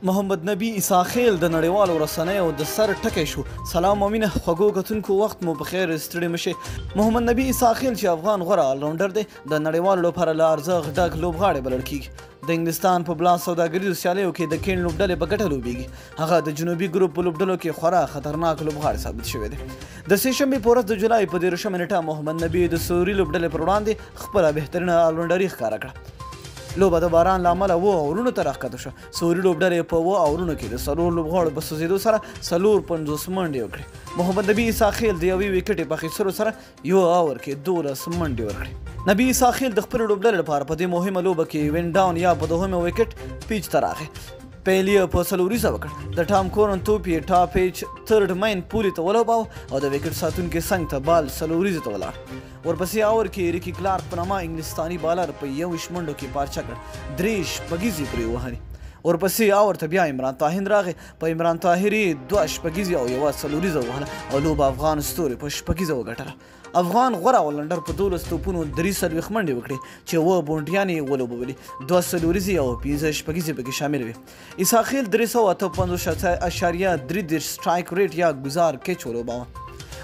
محمد نبی عیساخیل د نړیوالو رسنیو د سر ټکی شو. سلام او مینه خوږو کتونکو، وخت مو بخیر، ستړي مشئ. محمد نبی عیساخیل چې افغان غوره آلراونډر دی، د نړیوالو لپاره له ارزښت ډک لوبغاړی بلل کیږي. د انګلستان په بلا سوداګریزو سیالیو کې د کین لوبډلې په ګټه لوبیږي. هغه د جنوبي ګروپ په لوبډلو کې خورا خطرناک لوبغاړی ثابت شوی دی. د سې شنبې په ورځ د جولای په 13 نیټه محمد نبی د سوري لوبډلې پر وړاندې خپله بهترینه آلراونډري ښکاره کړه. لوبه د باران له امله 7 اورونو ته راښکته شوه. سوري لوبډلې په 7 اورونو کې د 4 لوبغاړو په سوځېدو سره 450 منډې وکړې. محمد نبی عیساخیل د یوې ویکټې په اخیستلو سره 1 اور کې 12 منډې ورکړې. نبی عیساخیل د خپلې لوبډلې لپاره په دې مهمه لوبه کې وین ډاون یا په 2مه ویکټ پیچ ته راغی. پیل یې په 4 وکړ. د ټام کورن توپ یې ټاپ پیچ 3 مین پورې ته ولوباوه او د ویکټ ساتونکي څنګ ته بال 4 ته ولاړ. ورپسې اور کې ریکی کلارک په نامه انګلستاني بالر په 21 منډو کې پارچه کړ. 3 شپږیزې پرې ووهلې. ورپسې اور ته بیا عمران طاهر راغی. په عمران طاهر یې 2 شپږیزې او 1 4 ووهله او لوبه افغان ستوري په شپږیزه وګټله. افغان غوره آلراونډر په 12 توپونو 43 منډې وکړې چې 7 بونډیانې یې ولوبولې. 2 4 او 5 شپږیزې پکې شامل وې. عیساخیل 358.3 سټرایک ریټ یا ګزار کیچ ولوباوه.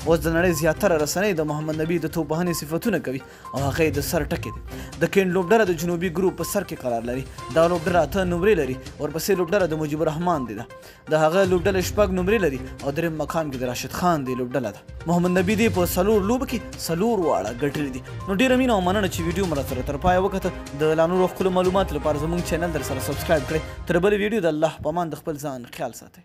اوس د نړۍ زیاتره رسنۍ د محمد نبی د توپ وهنې صفتونه کوي او هغه یې د سر ټکی دی. د کین لوبډله د جنوبي ګروپ په سر کې قرار لري. دا لوبډله 8 نمرې لري. ورپسې لوبډله د مجيب الرحمن دی. د هغه لوبډله 6 نمرې لري او دریم مقام کې د راشد خان دی لوبډله ده. محمد نبی دی په 4 لوبو کې 4 واړه ګټلي دي. نو ډیره مینه او مننه چې ویډیو مو راسره تر پایه وکته. د لا نورو ښکلو معلوماتو لپاره زموږ چینل در سره سبسکرایب کړئ. تر بلې ویډیو د الله په امان د خپل ځان خیال ساتئ.